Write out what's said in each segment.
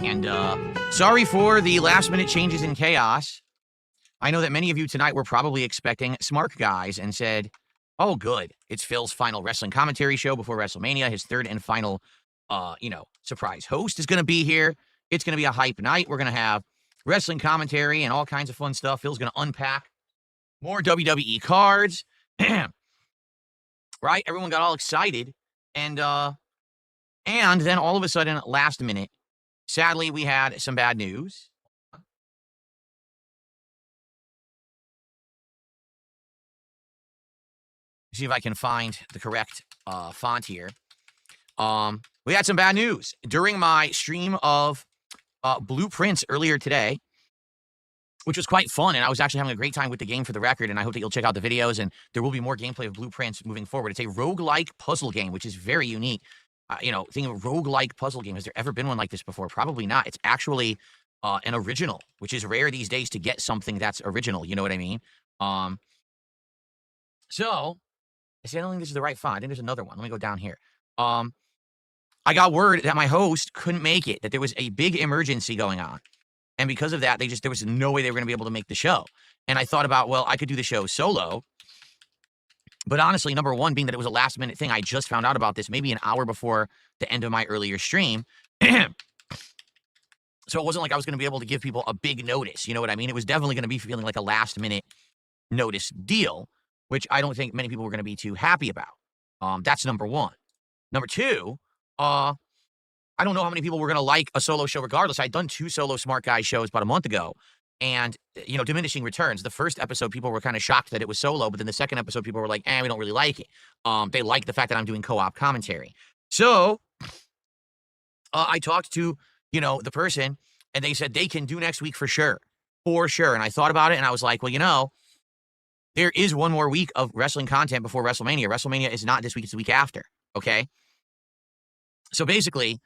And sorry for the last-minute changes in chaos. I know that many of you tonight were probably expecting Smark guys and said, oh, good. It's Phil's final wrestling commentary show before WrestleMania. His third and final, surprise host is going to be here. It's going to be a hype night. We're going to have wrestling commentary and all kinds of fun stuff. Phil's going to unpack more WWE cards. Right? Everyone got all excited. And then all of a sudden, last minute, sadly, we had some bad news. See if I can find the correct font here. We had some bad news during my stream of Blueprints earlier today, which was quite fun, and I was actually having a great time with the game for the record, and I hope that you'll check out the videos, and there will be more gameplay of Blueprints moving forward. It's a roguelike puzzle game, which is very unique. Think of a roguelike puzzle game. Has there ever been one like this before? Probably not. It's actually an original, which is rare these days to get something that's original. You know what I mean? So, I don't think this is the right font. I think there's another one. Let me go down here. I got word that my host couldn't make it, that there was a big emergency going on. And because of that, there was no way they were going to be able to make the show. And I thought about, well, I could do the show solo. But honestly, number one, being that it was a last-minute thing, I just found out about this maybe an hour before the end of my earlier stream. So it wasn't like I was going to be able to give people a big notice. You know what I mean? It was definitely going to be feeling like a last-minute notice deal, which I don't think many people were going to be too happy about. That's number one. Number two, I don't know how many people were going to like a solo show regardless. I'd done 2 solo Smart Guy shows about a month ago. And, diminishing returns. The first episode, people were kind of shocked that it was solo. But then the second episode, people were like, we don't really like it. They like the fact that I'm doing co-op commentary. So I talked to, the person, and they said they can do next week for sure. For sure. And I thought about it, and I was like, well, there is one more week of wrestling content before WrestleMania. WrestleMania is not this week, it's the week after. Okay? So basically,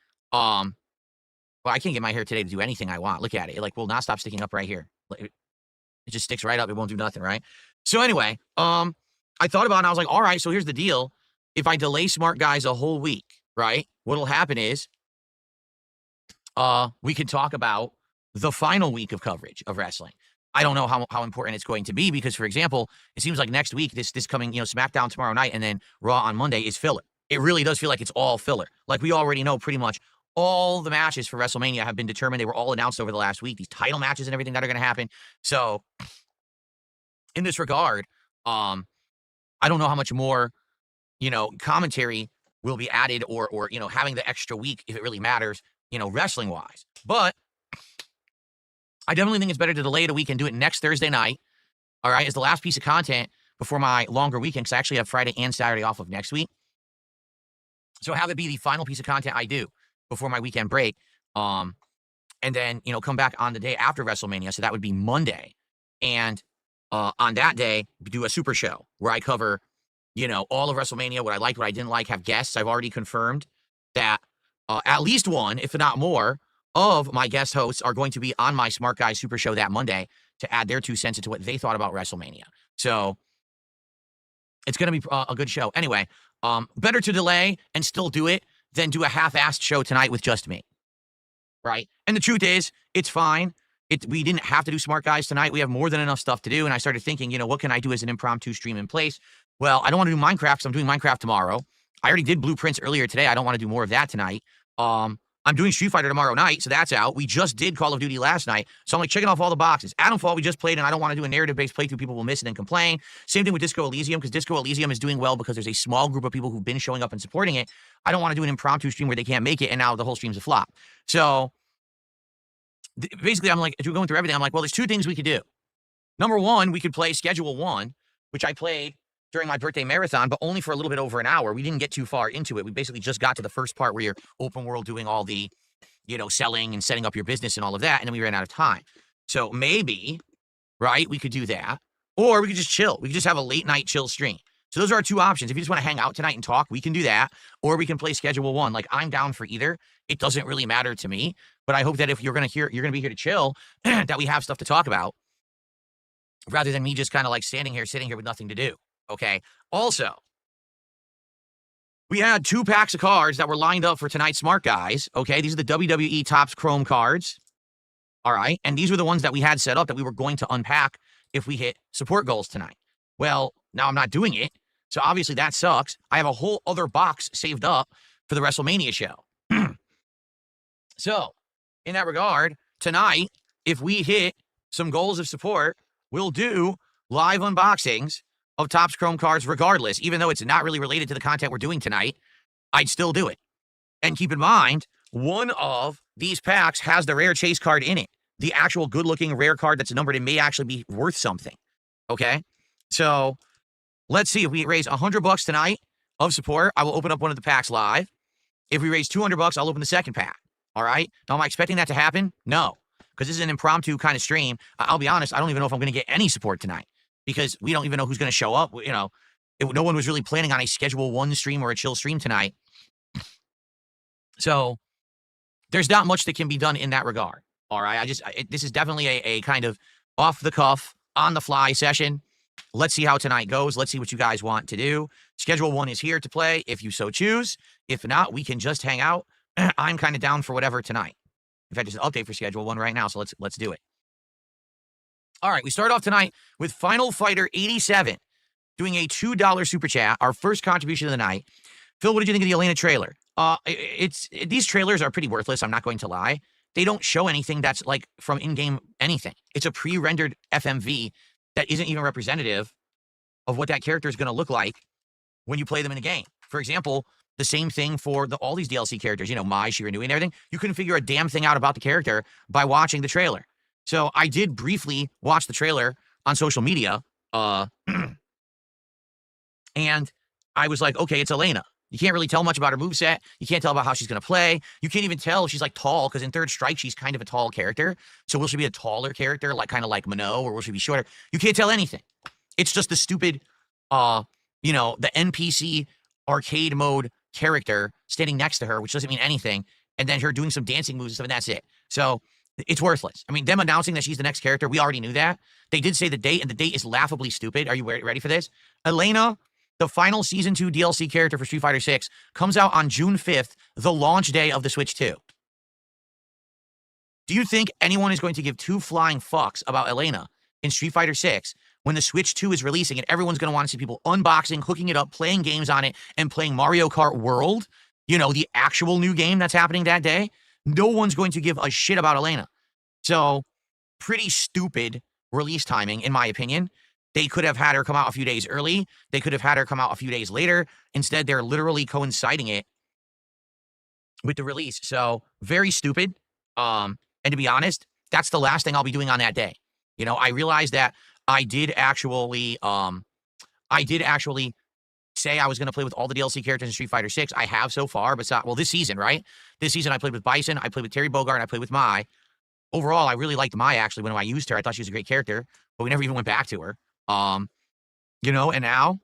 I can't get my hair today to do anything I want. Look at it. It will not stop sticking up right here. It just sticks right up. It won't do nothing, right? So anyway, I thought about it, and I was like, all right, so here's the deal. If I delay Smart Guys a whole week, right, what'll happen is we can talk about the final week of coverage of wrestling. I don't know how important it's going to be because, for example, it seems like next week, this coming, SmackDown tomorrow night and then Raw on Monday is filler. It really does feel like it's all filler. Like we already know pretty much all the matches for WrestleMania have been determined. They were all announced over the last week. These title matches and everything that are going to happen. So, in this regard, I don't know how much more, commentary will be added or having the extra week if it really matters, wrestling-wise. But I definitely think it's better to delay it a week and do it next Thursday night, all right, as the last piece of content before my longer weekend, because I actually have Friday and Saturday off of next week. So have it be the final piece of content I do before my weekend break, and then, come back on the day after WrestleMania, so that would be Monday, and on that day, do a super show where I cover, all of WrestleMania, what I liked, what I didn't like, have guests. I've already confirmed that at least one, if not more, of my guest hosts are going to be on my Smart Guy Super Show that Monday to add their 2 cents into what they thought about WrestleMania. So it's going to be a good show. Anyway, better to delay and still do it than do a half-assed show tonight with just me, right? And the truth is, it's fine. We didn't have to do Smart Guys tonight. We have more than enough stuff to do. And I started thinking, what can I do as an impromptu stream in place? Well, I don't want to do Minecraft, so I'm doing Minecraft tomorrow. I already did Blueprints earlier today. I don't want to do more of that tonight. I'm doing Street Fighter tomorrow night, so that's out. We just did Call of Duty last night, so I'm checking off all the boxes. Atomfall we just played, and I don't want to do a narrative-based playthrough. People will miss it and complain. Same thing with Disco Elysium, because Disco Elysium is doing well because there's a small group of people who've been showing up and supporting it. I don't want to do an impromptu stream where they can't make it, and now the whole stream's a flop. So basically, I'm like, as we're going through everything, I'm like, well, there's 2 things we could do. Number one, we could play Schedule 1, which I played during my birthday marathon, but only for a little bit over an hour. We didn't get too far into it. We basically just got to the first part where you're open world doing all the selling and setting up your business and all of that, and then we ran out of time. So maybe, right, we could do that, or we could just chill. We could just have a late night chill stream. So those are our 2 options. If you just want to hang out tonight and talk, we can do that, or we can play Schedule 1. Like, I'm down for either. It doesn't really matter to me, but I hope that if you're going to be here to chill, that we have stuff to talk about, rather than me just kind of like sitting here with nothing to do, okay? Also, We had 2 packs of cards that were lined up for tonight's Smark guys. Okay, these are the WWE Topps Chrome cards. All right, and these were the ones that we had set up that we were going to unpack if we hit support goals tonight. Well, now I'm not doing it, so obviously that sucks. I have a whole other box saved up for the WrestleMania show. So, in that regard, tonight, if we hit some goals of support, we'll do live unboxings of Topps Chrome cards regardless. Even though it's not really related to the content we're doing tonight, I'd still do it. And keep in mind, one of these packs has the rare chase card in it. The actual good-looking rare card that's numbered and may actually be worth something. Okay? So, let's see. If we raise $100 tonight of support, I will open up one of the packs live. If we raise $200, I'll open the second pack. All right? Now, am I expecting that to happen? No. Because this is an impromptu kind of stream. I'll be honest, I don't even know if I'm going to get any support tonight. Because we don't even know who's going to show up. You know, no one was really planning on a Schedule 1 stream or a chill stream tonight. So, there's not much that can be done in that regard. All right? This is definitely a kind of off-the-cuff, on-the-fly session. Let's see how tonight goes. Let's see what you guys want to do. Schedule 1 is here to play if you so choose. If not, we can just hang out. I'm kind of down for whatever tonight. In fact, there's an update for Schedule 1 right now, so let's do it. All right, we start off tonight with Final Fighter 87 doing a $2 super chat, our first contribution of the night. Phil, what did you think of the Elena trailer? These trailers are pretty worthless, I'm not going to lie. They don't show anything that's like from in-game anything. It's a pre-rendered FMV that isn't even representative of what that character is going to look like when you play them in a game. For example, the same thing for all these DLC characters, you know, Mai, Shiranui, and everything. You couldn't figure a damn thing out about the character by watching the trailer. So I did briefly watch the trailer on social media, and I was like, okay, it's Elena. You can't really tell much about her moveset. You can't tell about how she's going to play. You can't even tell if she's like tall, because in Third Strike, she's kind of a tall character. So will she be a taller character, like kind of like Minot, or will she be shorter? You can't tell anything. It's just the stupid, the NPC arcade mode character standing next to her, which doesn't mean anything, and then her doing some dancing moves and stuff, and that's it. So it's worthless. I mean, them announcing that she's the next character, we already knew that. They did say the date, and the date is laughably stupid. Are you ready for this? Elena, the final Season 2 DLC character for Street Fighter 6, comes out on June 5th, the launch day of the Switch 2. Do you think anyone is going to give 2 flying fucks about Elena in Street Fighter 6 when the Switch 2 is releasing and everyone's going to want to see people unboxing, hooking it up, playing games on it, and playing Mario Kart World? You know, the actual new game that's happening that day? No one's going to give a shit about Elena. So, pretty stupid release timing, in my opinion. They could have had her come out a few days early. They could have had her come out a few days later. Instead, they're literally coinciding it with the release. So, very stupid. And to be honest, that's the last thing I'll be doing on that day. You know, I realized that I did actually say I was going to play with all the DLC characters in Street Fighter 6. I have so far, but this season, right? This season, I played with Bison, I played with Terry Bogard, and I played with Mai. Overall, I really liked Mai, actually, when I used her. I thought she was a great character, but we never even went back to her. And now,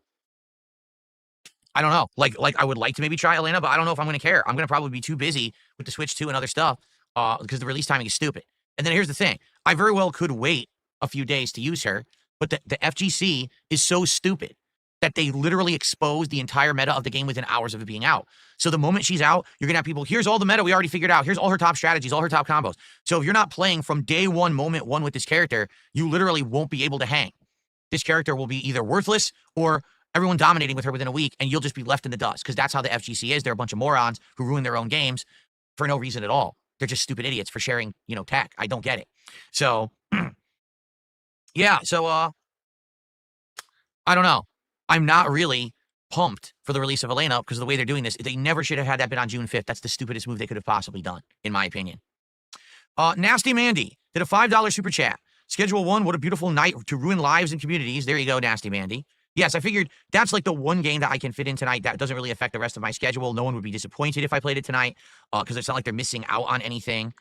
I don't know. Like I would like to maybe try Elena, but I don't know if I'm going to care. I'm going to probably be too busy with the Switch 2 and other stuff, because the release timing is stupid. And then here's the thing. I very well could wait a few days to use her, but the FGC is so stupid that they literally exposed the entire meta of the game within hours of it being out. So the moment she's out, you're going to have people, here's all the meta we already figured out. Here's all her top strategies, all her top combos. So if you're not playing from day one, moment one with this character, you literally won't be able to hang. This character will be either worthless or everyone dominating with her within a week, and you'll just be left in the dust, because that's how the FGC is. They're a bunch of morons who ruin their own games for no reason at all. They're just stupid idiots for sharing, tech. I don't get it. So, yeah, so, I don't know. I'm not really pumped for the release of Elena because of the way they're doing this. They never should have had that been on June 5th. That's the stupidest move they could have possibly done, in my opinion. Nasty Mandy did a $5 super chat. Schedule 1, what a beautiful night to ruin lives and communities. There you go, Nasty Mandy. Yes, I figured that's like the one game that I can fit in tonight that doesn't really affect the rest of my schedule. No one would be disappointed if I played it tonight, because it's not like they're missing out on anything.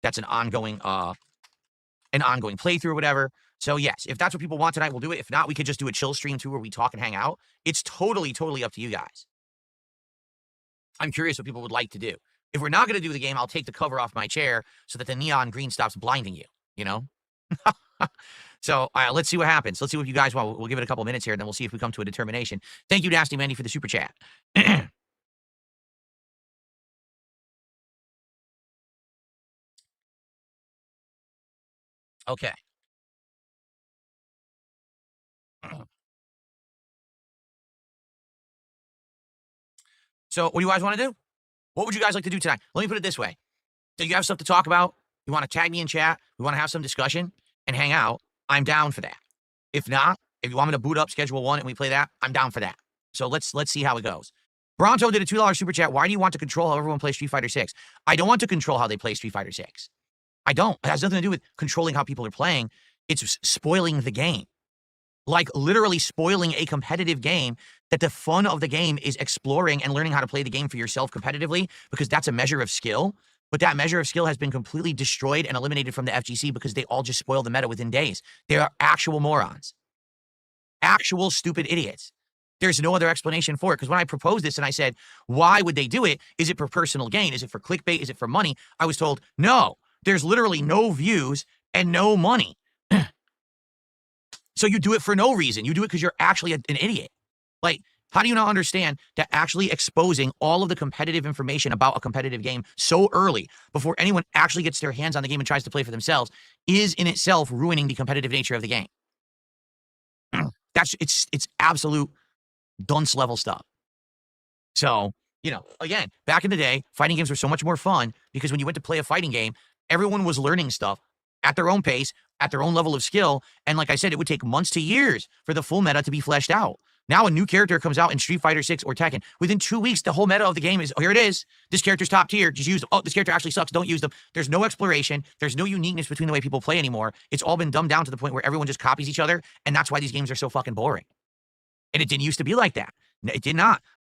That's an ongoing playthrough or whatever. So yes, if that's what people want tonight, we'll do it. If not, we could just do a chill stream too, where we talk and hang out. It's totally up to you guys. I'm curious what people would like to do. If we're not going to do the game, I'll take the cover off my chair so that the neon green stops blinding you, So let's see what happens. Let's see what you guys want. We'll give it a couple minutes here, and then we'll see if we come to a determination. Thank you, Nasty Mandy, for the super chat. Okay. So what do you guys want to do? What would you guys like to do tonight? Let me put it this way. So you have stuff to talk about? You want to tag me in chat? We want to have some discussion and hang out? I'm down for that. If not, if you want me to boot up Schedule 1 and we play that, I'm down for that. So let's see how it goes. Bronto did a $2 super chat. Why do you want to control how everyone plays Street Fighter 6? I don't want to control how they play Street Fighter 6. I don't. It has nothing to do with controlling how people are playing. It's spoiling the game. Like literally spoiling a competitive game, that the fun of the game is exploring and learning how to play the game for yourself competitively, because that's a measure of skill. But that measure of skill has been completely destroyed and eliminated from the FGC because they all just spoil the meta within days. They are actual morons. Actual stupid idiots. There's no other explanation for it. Because when I proposed this and I said, why would they do it? Is it for personal gain? Is it for clickbait? Is it for money? I was told, no, there's literally no views and no money. So you do it for no reason. You do it because you're actually an idiot. Like, how do you not understand that actually exposing all of the competitive information about a competitive game so early before anyone actually gets their hands on the game and tries to play for themselves is in itself ruining the competitive nature of the game? It's absolute dunce level stuff. So, again, back in the day, fighting games were so much more fun because when you went to play a fighting game, everyone was learning stuff at their own pace, at their own level of skill. And like I said, it would take months to years for the full meta to be fleshed out. Now a new character comes out in Street Fighter 6 or Tekken. Within 2 weeks, the whole meta of the game is, oh, here it is. This character's top tier. Just use them. Oh, this character actually sucks. Don't use them. There's no exploration. There's no uniqueness between the way people play anymore. It's all been dumbed down to the point where everyone just copies each other. And that's why these games are so fucking boring. And it didn't used to be like that. It did not.